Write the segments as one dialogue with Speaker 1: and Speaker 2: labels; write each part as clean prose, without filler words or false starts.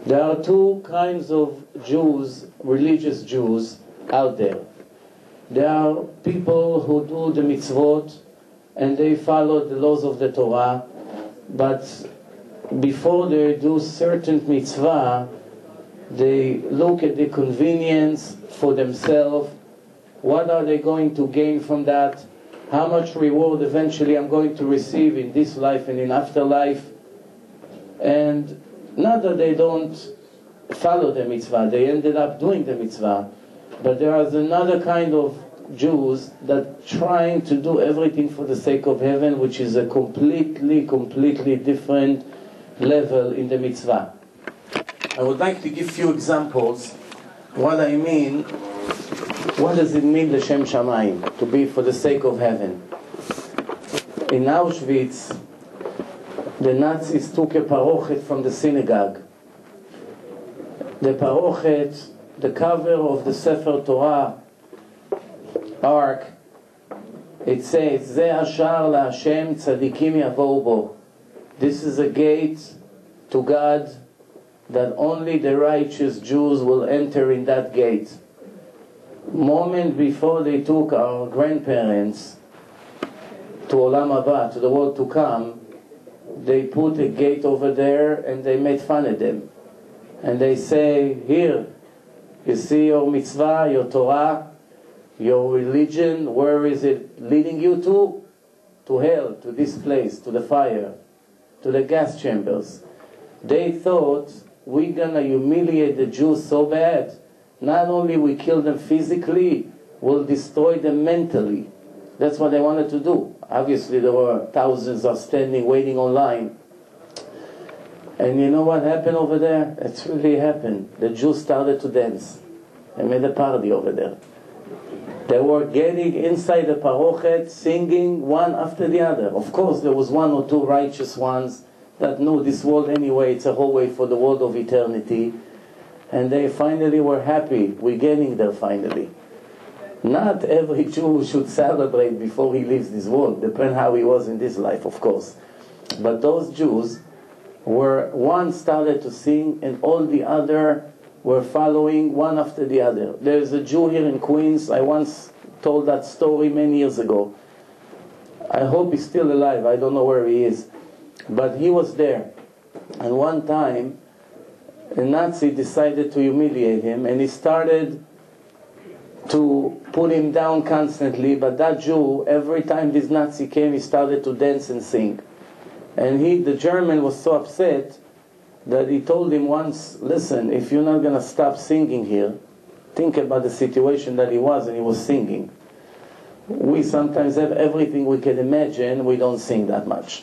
Speaker 1: There are two kinds of Jews, religious Jews, out there. There are people who do the mitzvot and they follow the laws of the Torah, but before they do certain mitzvah, they look at the convenience for themselves. What are they going to gain from that? How much reward eventually I'm going to receive in this life and in afterlife? And not that they don't follow the mitzvah, they ended up doing the mitzvah. But there is another kind of Jews that trying to do everything for the sake of heaven, which is a completely different level in the mitzvah. I would like to give few examples what I mean. What does it mean, L'Shem Shamayim, to be for the sake of heaven? In Auschwitz, the Nazis took a parochet from the synagogue. The parochet, the cover of the Sefer Torah ark, it says, Ze ashar la'Hashem tzadikim yavou bo. This is a gate to God that only the righteous Jews will enter in that gate. Moment before they took our grandparents to Olam Haba, to the world to come, they put a gate over there and they made fun of them. And they say, here, you see your mitzvah, your Torah, your religion, where is it leading you to? To hell, to this place, to the fire, to the gas chambers. They thought, we're gonna humiliate the Jews so bad, not only we kill them physically, we'll destroy them mentally. That's what they wanted to do. Obviously there were thousands of standing, waiting online. And you know what happened over there? It really happened. The Jews started to dance. They made a party over there. They were getting inside the parochet, singing one after the other. Of course, there was one or two righteous ones that knew this world anyway, it's a whole way for the world of eternity. And they finally were happy. We're getting there finally. Not every Jew should celebrate before he leaves this world. Depends how he was in this life, of course. But those Jews were, one started to sing and all the other were following one after the other. There's a Jew here in Queens. I once told that story many years ago. I hope he's still alive. I don't know where he is. But he was there. And one time, a Nazi decided to humiliate him, and he started to put him down constantly. But that Jew, every time this Nazi came, he started to dance and sing. And the German was so upset that he told him once, listen, if you're not going to stop singing here, think about the situation that he was, and he was singing. We sometimes have everything we can imagine, we don't sing that much.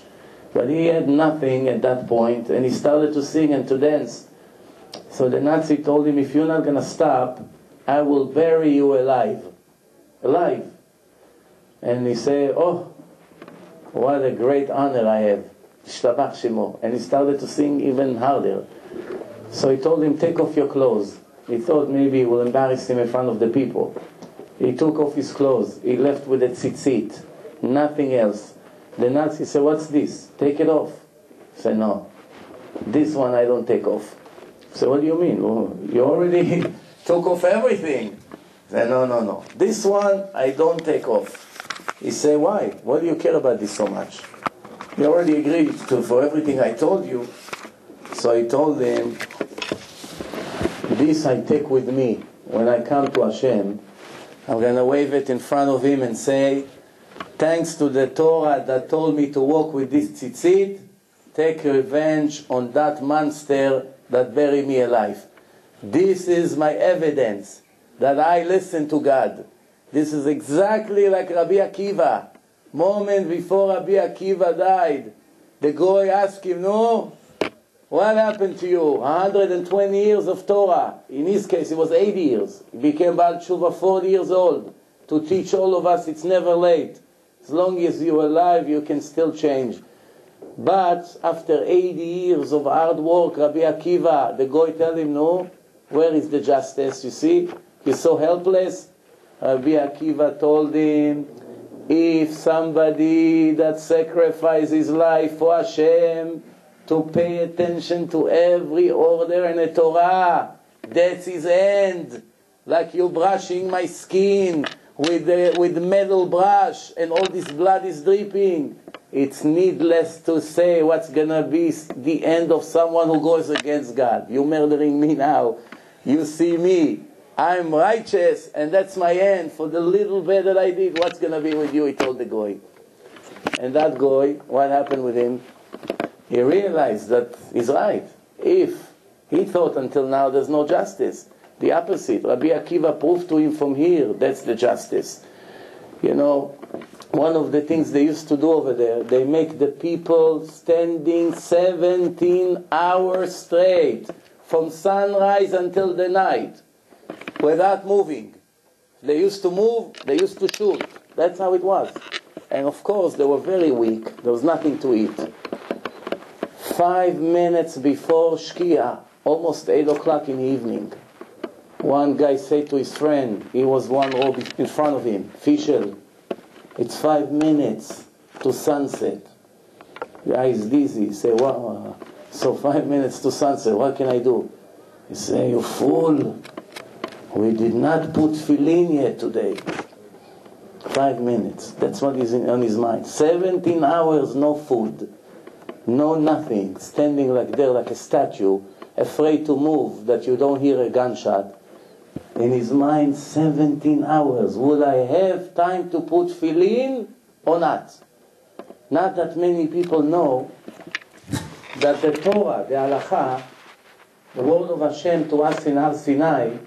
Speaker 1: But he had nothing at that point, and he started to sing and to dance. So the Nazi told him, if you're not going to stop, I will bury you alive. Alive. And he said, oh, what a great honor I have. And he started to sing even harder. So he told him, take off your clothes. He thought maybe it will embarrass him in front of the people. He took off his clothes. He left with a tzitzit. Nothing else. The Nazi said, what's this? Take it off. He said, no. This one I don't take off. He said, what do you mean? Oh, you already took off everything. He said, no. This one I don't take off. He said, why? Why do you care about this so much? You already agreed for everything I told you. So he told him, this I take with me. When I come to Hashem, I'm going to wave it in front of him and say, thanks to the Torah that told me to walk with this tzitzit, take revenge on that monster that buried me alive. This is my evidence that I listen to God. This is exactly like Rabbi Akiva. Moment before Rabbi Akiva died, the Goy asked him, no, what happened to you? 120 years of Torah. In his case, it was 80 years. He became Baal Tshuva 40 years old to teach all of us it's never late. As long as you're alive, you can still change. But after 80 years of hard work, Rabbi Akiva, the Goy tell him, no, where is the justice? You see, you're so helpless. Rabbi Akiva told him, if somebody that sacrifices his life for Hashem to pay attention to every order in the Torah. That's his end. Like you brushing my skin with metal brush and all this blood is dripping. It's needless to say what's going to be the end of someone who goes against God. You're murdering me now. You see me. I'm righteous and that's my end for the little bit that I did. What's going to be with you? He told the goy. And that goy, what happened with him? He realized that he's right. If he thought until now there's no justice. The opposite. Rabbi Akiva proved to him from here, that's the justice. You know, one of the things they used to do over there, they make the people standing 17 hours straight, from sunrise until the night, without moving. They used to move, they used to shoot. That's how it was. And of course, they were very weak. There was nothing to eat. 5 minutes before Shkia, almost 8 o'clock in the evening, one guy said to his friend, he was one row in front of him, Fischel, it's 5 minutes to sunset. The guy is dizzy. He said, wow, so 5 minutes to sunset, what can I do? He said, you fool, we did not put tefillin yet today. 5 minutes, that's what is on his mind. 17 hours, no food, no nothing, standing like there like a statue, afraid to move, that you don't hear a gunshot. In his mind, 17 hours. Would I have time to put tefillin or not? Not that many people know that the Torah, the Halakha, the word of Hashem to us in Har Sinai,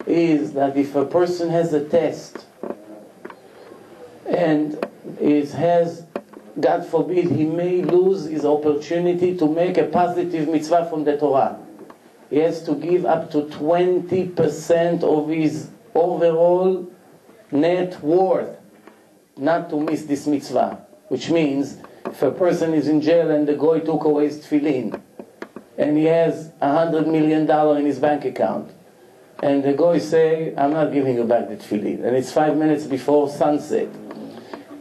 Speaker 1: is that if a person has a test and it has, God forbid, he may lose his opportunity to make a positive mitzvah from the Torah. He has to give up to 20% of his overall net worth not to miss this mitzvah. Which means, if a person is in jail and the goy took away his tefillin, and he has $100 million in his bank account, and the goy say, I'm not giving you back the tefillin, and it's 5 minutes before sunset,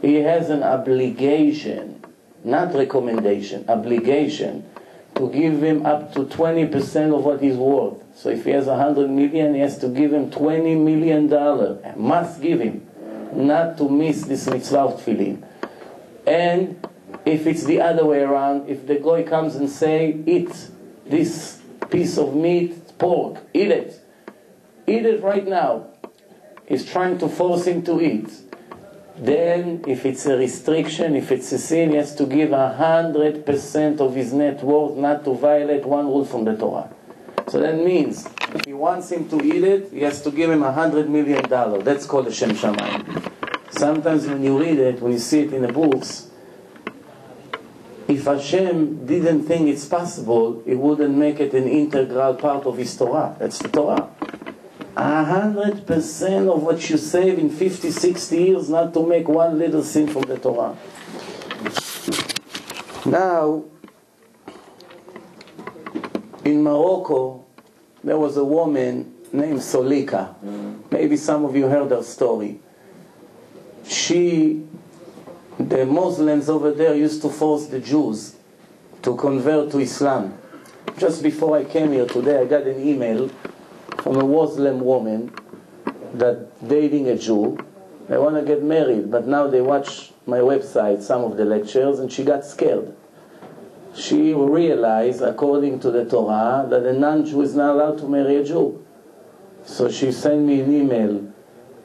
Speaker 1: he has an obligation, not recommendation, obligation, to give him up to 20% of what he's worth. So if he has $100 million, he has to give him $20 million. Must give him, not to miss this mitzvah of tefillin. And if it's the other way around, if the goy comes and say, eat this piece of meat, pork, eat it right now. He's trying to force him to eat. Then, if it's a restriction, if it's a sin, he has to give 100% of his net worth, not to violate one rule from the Torah. So that means, if he wants him to eat it, he has to give him $100 million. That's called a Shem Shamayim. Sometimes when you read it, when you see it in the books, if Hashem didn't think it's possible, he wouldn't make it an integral part of his Torah. That's the Torah. 100% of what you save in 50, 60 years, not to make one little sin from the Torah. Now, in Morocco, there was a woman named Solika. Maybe some of you heard her story. The Muslims over there used to force the Jews to convert to Islam. Just before I came here today, I got an email from a Muslim woman that dating a Jew. They want to get married, but now they watch my website, some of the lectures, and she got scared. She realized, according to the Torah, that a non-Jew is not allowed to marry a Jew. So she sent me an email.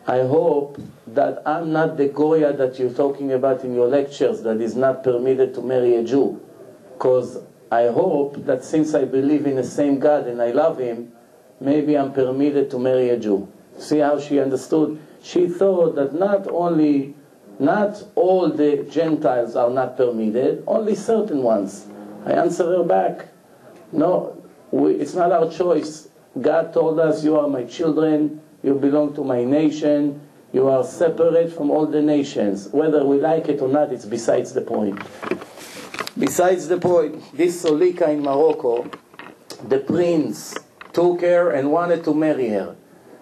Speaker 1: I hope that I'm not the Goya that you're talking about in your lectures that is not permitted to marry a Jew. Because I hope that since I believe in the same God and I love Him, maybe I'm permitted to marry a Jew. See how she understood? She thought that not all the Gentiles are not permitted, only certain ones. I answer her back. No, it's not our choice. God told us, you are my children, you belong to my nation, you are separate from all the nations. Whether we like it or not, it's besides the point. Besides the point, this Solika in Morocco, the prince took her and wanted to marry her.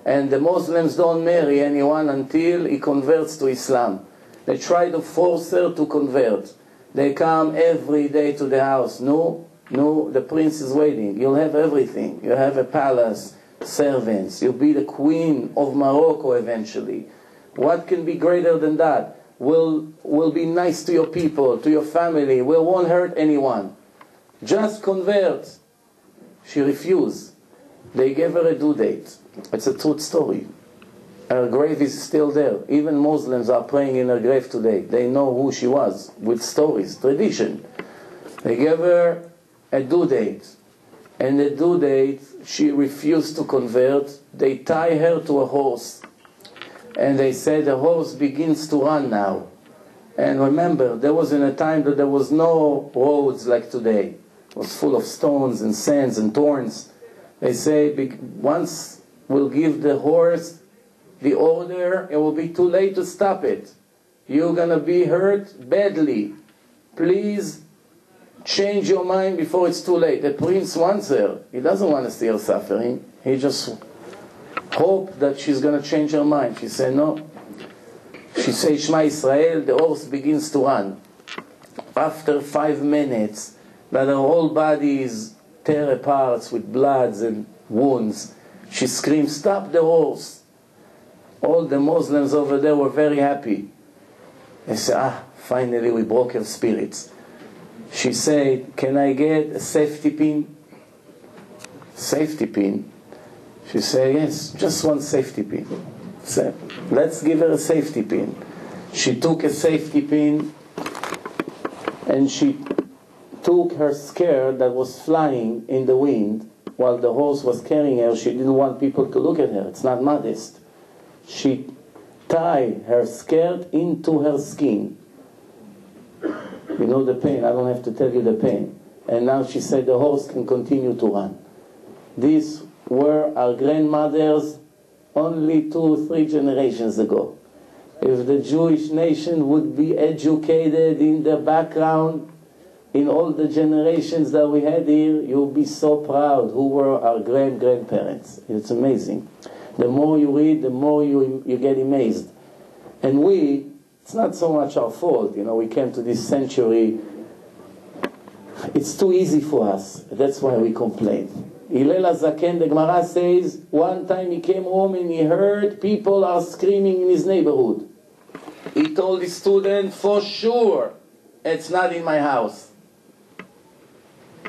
Speaker 1: And the Muslims don't marry anyone until he converts to Islam. They try to force her to convert. They come every day to the house. No, No, the prince is waiting. You'll have everything. You'll have a palace, servants. You'll be the queen of Morocco eventually. What can be greater than that? We'll be nice to your people, to your family. We won't hurt anyone. Just convert. She refused. They gave her a due date. It's a true story. Her grave is still there. Even Muslims are praying in her grave today. They know who she was, with stories, tradition. They gave her a due date. And the due date, she refused to convert. They tie her to a horse. And they say the horse begins to run now. And remember, there was in a time that there was no roads like today. It was full of stones and sands and thorns. They say once we'll give the horse the order, it will be too late to stop it. You're going to be hurt badly. Please change your mind before it's too late. The prince wants her. He doesn't want to see her suffering. He just hopes that she's going to change her mind. She said no. She says Shema Israel, the horse begins to run. After 5 minutes, that her whole body is tear apart with bloods and wounds, she screams, stop the horse. All the Muslims over there were very happy. They said, finally we broke her spirits. She said, can I get a safety pin? Safety pin? She said, yes, just one safety pin. So, let's give her a safety pin. She took a safety pin and she took her skirt that was flying in the wind while the horse was carrying her. She didn't want people to look at her. It's not modest. She tied her skirt into her skin. You know the pain. I don't have to tell you the pain. And now she said the horse can continue to run. These were our grandmothers only 2 or 3 generations ago. If the Jewish nation would be educated in the background, in all the generations that we had here, you'll be so proud who were our grandparents. It's amazing. The more you read, the more you get amazed. And it's not so much our fault, we came to this century. It's too easy for us. That's why we complain. Hillel HaZaken, the Gemara says, one time he came home and he heard people are screaming in his neighborhood. He told his student, for sure, it's not in my house.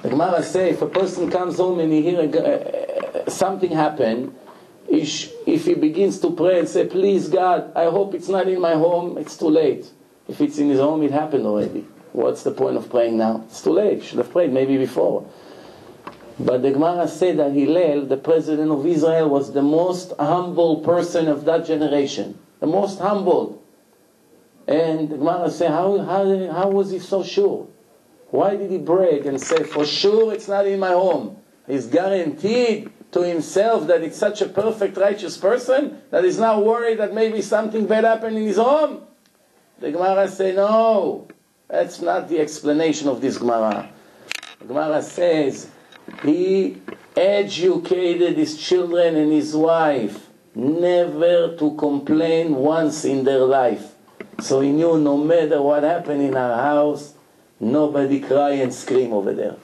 Speaker 1: The Gemara says, if a person comes home and he hears something happen, if he begins to pray and say, please God, I hope it's not in my home, it's too late. If it's in his home, it happened already. What's the point of praying now? It's too late. You should have prayed maybe before. But the Gemara said that Hillel, the president of Israel, was the most humble person of that generation. The most humble. And the Gemara said, how was he so sure? Why did he brag and say, for sure it's not in my home? He's guaranteed to himself that it's such a perfect, righteous person that he's not worried that maybe something bad happened in his home. The Gemara says, no, that's not the explanation of this Gemara. The Gemara says, he educated his children and his wife never to complain once in their life. So he knew no matter what happened in our house, nobody cry and scream over there.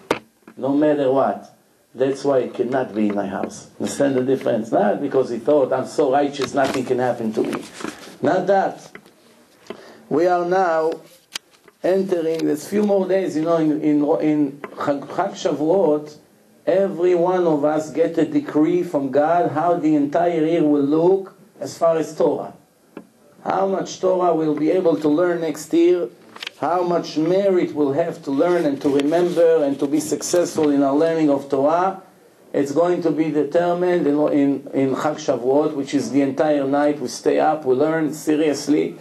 Speaker 1: No matter what. That's why it cannot be in my house. Understand the difference? Not because he thought, I'm so righteous, nothing can happen to me. Not that. We are now entering, there's few more days, in Chag Shavuot, every one of us get a decree from God how the entire year will look as far as Torah. How much Torah we'll be able to learn next year, how much merit we'll have to learn and to remember and to be successful in our learning of Torah. It's going to be determined in Chag Shavuot, which is the entire night. We stay up, we learn seriously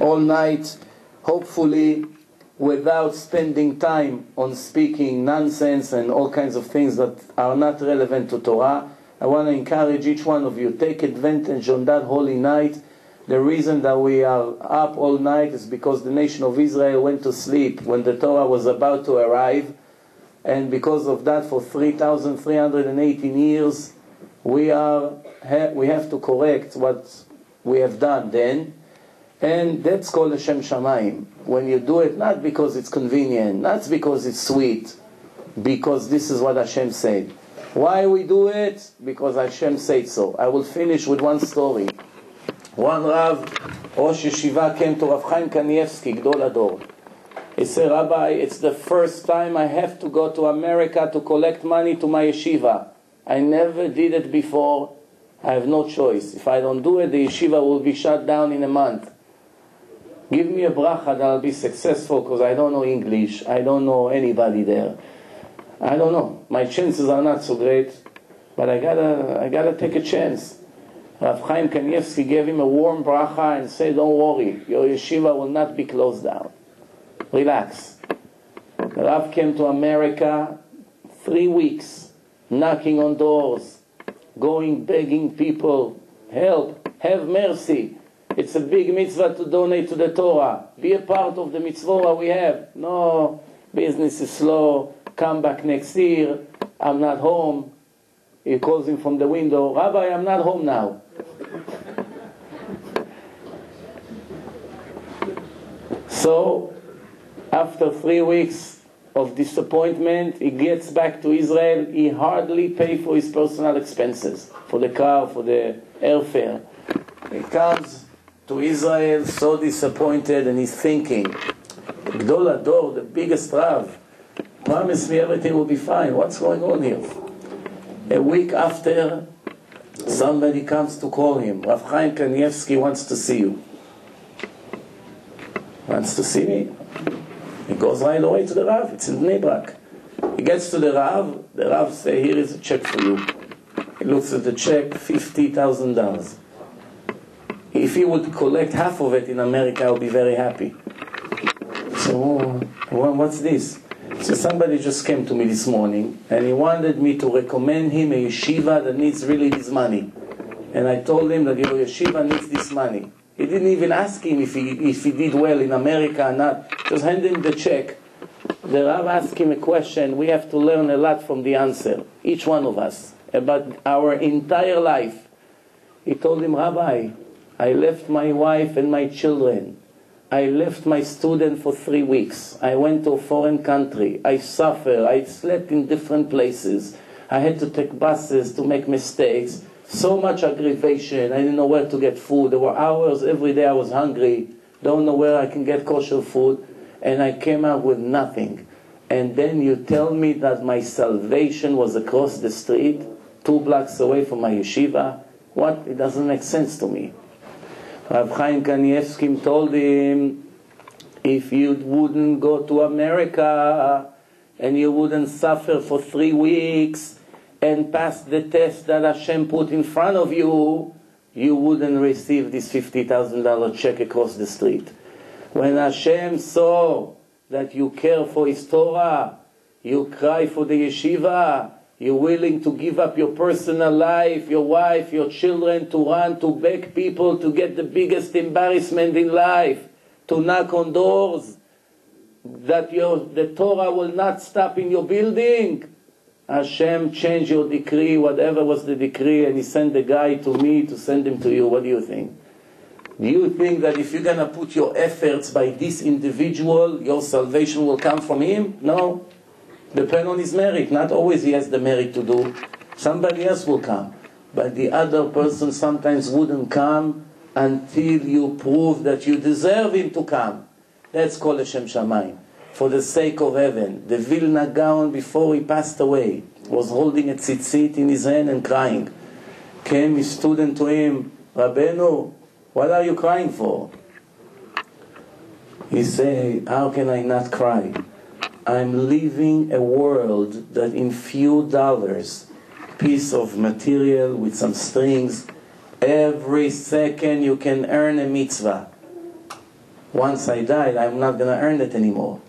Speaker 1: all night, hopefully without spending time on speaking nonsense and all kinds of things that are not relevant to Torah. I want to encourage each one of you, take advantage on that holy night. The reason that we are up all night is because the nation of Israel went to sleep when the Torah was about to arrive. And because of that, for 3,318 years, we have to correct what we have done then. And that's called Hashem Shamayim. When you do it, not because it's convenient, not because it's sweet, because this is what Hashem said. Why we do it? Because Hashem said so. I will finish with one story. One Rav, Rosh Yeshiva, came to Rav Chaim Kanievsky, Gdol Ador. He said, Rabbi, it's the first time I have to go to America to collect money to my yeshiva. I never did it before. I have no choice. If I don't do it, the yeshiva will be shut down in a month. Give me a bracha that I'll be successful, because I don't know English. I don't know anybody there. I don't know. My chances are not so great, but I gotta take a chance. Rav Chaim Kanievsky gave him a warm bracha and said, don't worry, your yeshiva will not be closed down. Relax. The Rav came to America 3 weeks, knocking on doors, going begging people, help, have mercy. It's a big mitzvah to donate to the Torah. Be a part of the mitzvah we have. No, business is slow. Come back next year. I'm not home. He calls him from the window. Rabbi, I'm not home now. So, after 3 weeks of disappointment, he gets back to Israel. He hardly pays for his personal expenses, for the car, for the airfare. He comes to Israel so disappointed, and he's thinking, Gdol Ador, the biggest Rav, promised me everything will be fine. What's going on here? A week after, somebody comes to call him. Rav Chaim Kanievsky wants to see you. Wants to see me? He goes right away to the Rav. It's in Bnei Brak. He gets to the Rav says, here is a check for you. He looks at the check, $50,000. If he would collect half of it in America, I would be very happy. So, what's this? So somebody just came to me this morning, and he wanted me to recommend him a yeshiva that needs really his money. And I told him that your yeshiva needs this money. He didn't even ask him if he did well in America or not. Just hand him the check. The Rav asked him a question. We have to learn a lot from the answer, each one of us, about our entire life. He told him, Rabbi, I left my wife and my children. I left my student for 3 weeks. I went to a foreign country. I suffered. I slept in different places. I had to take buses to make mistakes. So much aggravation. I didn't know where to get food. There were hours every day I was hungry. Don't know where I can get kosher food. And I came out with nothing. And then you tell me that my salvation was across the street, 2 blocks away from my yeshiva? What? It doesn't make sense to me. Rav Chaim Kanievsky told him, if you wouldn't go to America and you wouldn't suffer for 3 weeks and pass the test that Hashem put in front of you, you wouldn't receive this $50,000 check across the street. When Hashem saw that you care for His Torah, you cry for the yeshiva, you're willing to give up your personal life, your wife, your children, to run, to beg people, to get the biggest embarrassment in life, to knock on doors, that the Torah will not stop in your building. Hashem changed your decree, whatever was the decree, and He sent the guy to me to send him to you. What do you think? Do you think that if you're going to put your efforts by this individual, your salvation will come from him? No. Depend on his merit. Not always he has the merit to do. Somebody else will come. But the other person sometimes wouldn't come until you prove that you deserve him to come. That's called Hashem Shamayim. For the sake of heaven. The Vilna Gaon, before he passed away, was holding a tzitzit in his hand and crying. Came his student to him, Rabbeinu, what are you crying for? He said, how can I not cry? I'm living a world that in few dollars, piece of material with some strings, every second you can earn a mitzvah. Once I died, I'm not going to earn it anymore.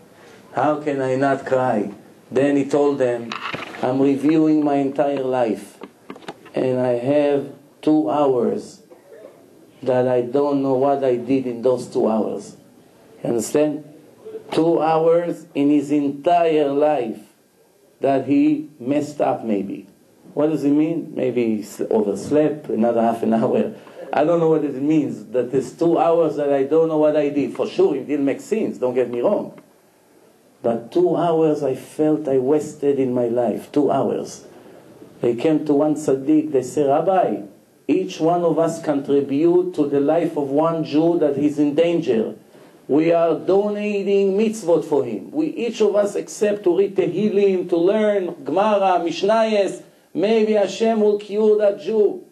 Speaker 1: How can I not cry? Then he told them, I'm reviewing my entire life, and I have 2 hours that I don't know what I did in those 2 hours. You understand? 2 hours in his entire life that he messed up, maybe. What does it mean? Maybe he overslept, another half an hour. I don't know what it means. That there's 2 hours that I don't know what I did. For sure, it didn't make sense, don't get me wrong. But 2 hours I felt I wasted in my life. 2 hours. They came to one tzaddik, they say, Rabbi, each one of us contribute to the life of one Jew that is in danger. We are donating mitzvot for him. We each of us accept to read Tehillim, to learn Gemara, Mishnayos. Maybe Hashem will cure that Jew.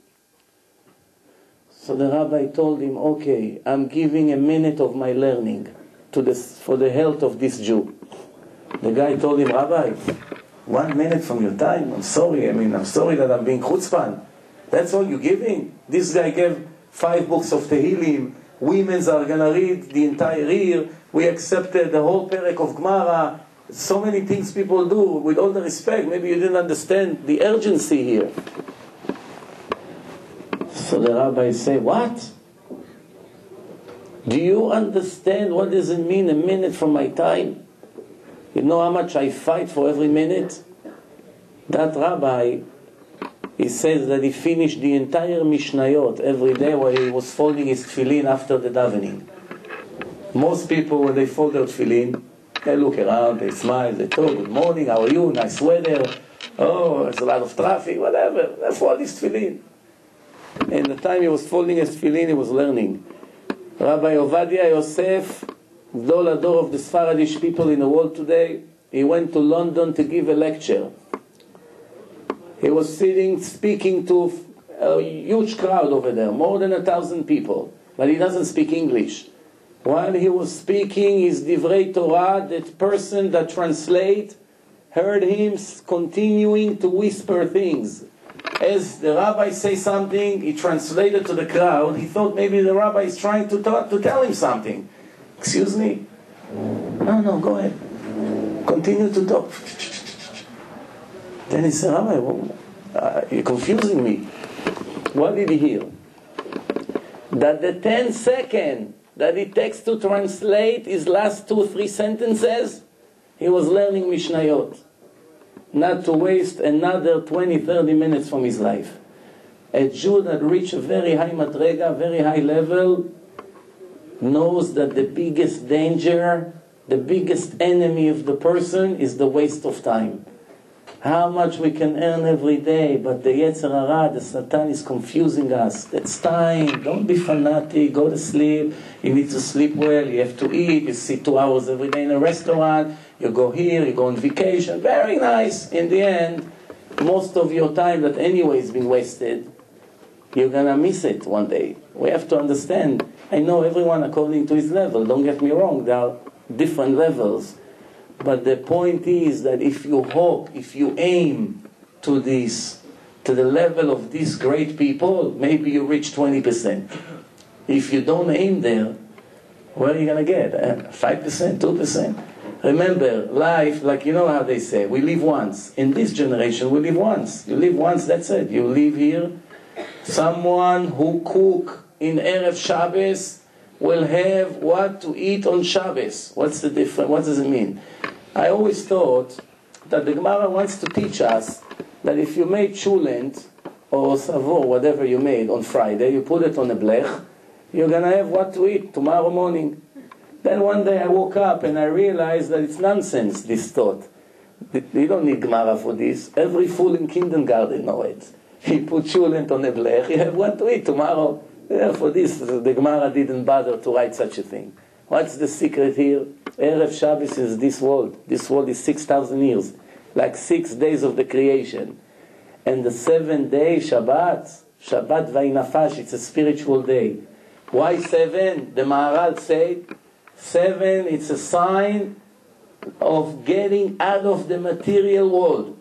Speaker 1: So the rabbi told him, okay, I'm giving a minute of my learning for the health of this Jew. The guy told him, Rabbi, 1 minute from your time? I'm sorry that I'm being chutzpan. That's all you're giving? This guy gave 5 books of Tehillim. Women's are going to read the entire year. We accepted the whole perek of Gemara. So many things people do. With all the respect, maybe you didn't understand the urgency here. So the rabbi say, what? Do you understand what does it mean, a minute from my time? You know how much I fight for every minute? That rabbi, he says that he finished the entire Mishnayot every day while he was folding his tefillin after the davening. Most people, when they fold their tefillin, they look around, they smile, they talk, good morning, how are you, nice weather, oh, there's a lot of traffic, whatever, they fold his tefillin. And the time he was folding his tefillin, he was learning. Rabbi Ovadia Yosef, Gdol Ador of the Sfaradish people in the world today, he went to London to give a lecture. He was sitting, speaking to a huge crowd over there, more than 1,000 people, but he doesn't speak English. While he was speaking his Divrei Torah, that person that translate heard him continuing to whisper things. As the rabbi say something, he translated to the crowd. He thought maybe the rabbi is trying to tell him something. Excuse me? No, go ahead. Continue to talk. Then he said, Rabbi, you're confusing me. What did he hear? That the 10 seconds that it takes to translate his last 2-3 sentences, he was learning Mishnayot. Not to waste another 20-30 minutes from his life. A Jew that reached a very high madrega, very high level, knows that the biggest danger, the biggest enemy of the person is the waste of time. How much we can earn every day, but the Yetzer Hara, the Satan is confusing us. That's time. Don't be fanatic. Go to sleep. You need to sleep well. You have to eat. You sit 2 hours every day in a restaurant. You go here. You go on vacation. Very nice. In the end, most of your time that anyway has been wasted, you're going to miss it one day. We have to understand. I know everyone according to his level. Don't get me wrong. There are different levels. But the point is that if you hope, if you aim to this, to the level of these great people, maybe you reach 20%. If you don't aim there, what are you going to get? 5%, 2%? Remember, life, like you know how they say, we live once. In this generation, we live once. You live once, that's it. You live here. Someone who cook in Erev Shabbos will have what to eat on Shabbos. What's the difference? What does it mean? I always thought that the Gemara wants to teach us that if you made chulent or savor, whatever you made on Friday, you put it on a blech, you're going to have what to eat tomorrow morning. Then one day I woke up and I realized that it's nonsense, this thought. You don't need Gemara for this. Every fool in kindergarten knows it. You put chulent on a blech, you have what to eat tomorrow. Yeah, for this, the Gemara didn't bother to write such a thing. What's the secret here? Erev Shabbos is this world. This world is 6,000 years. Like 6 days of the creation. And the 7th day, Shabbat Vainafash, it's a spiritual day. Why 7? The Maharal said, 7, it's a sign of getting out of the material world.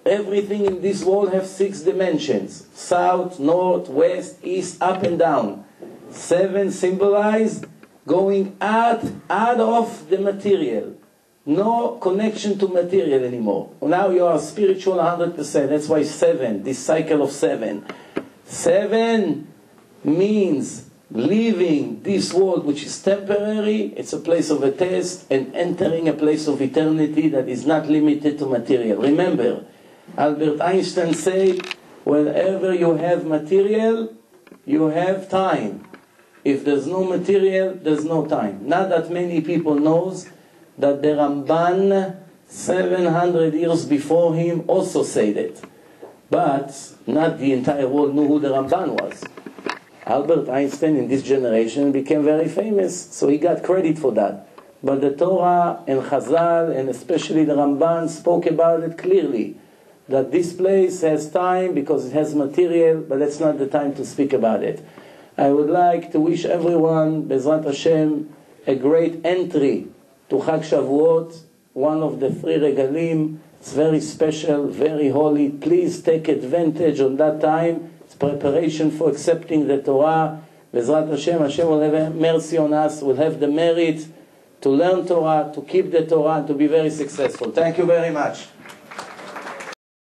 Speaker 1: Everything in this world has 6 dimensions. South, north, west, east, up and down. 7 symbolize going out of the material. No connection to material anymore. Now you are spiritual 100%. That's why 7, this cycle of 7. 7 means leaving this world which is temporary, it's a place of a test, and entering a place of eternity that is not limited to material. Remember, Albert Einstein said, whenever you have material, you have time. If there's no material, there's no time. Not that many people knows that the Ramban 700 years before him also said it. But not the entire world knew who the Ramban was. Albert Einstein in this generation became very famous, so he got credit for that. But the Torah and Chazal, and especially the Ramban, spoke about it clearly, that this place has time because it has material, but that's not the time to speak about it. I would like to wish everyone, Bezrat Hashem, a great entry to Chag Shavuot, one of the 3 regalim. It's very special, very holy. Please take advantage of that time. It's preparation for accepting the Torah. Bezrat Hashem, Hashem will have mercy on us, will have the merit to learn Torah, to keep the Torah, and to be very successful. Thank you very much.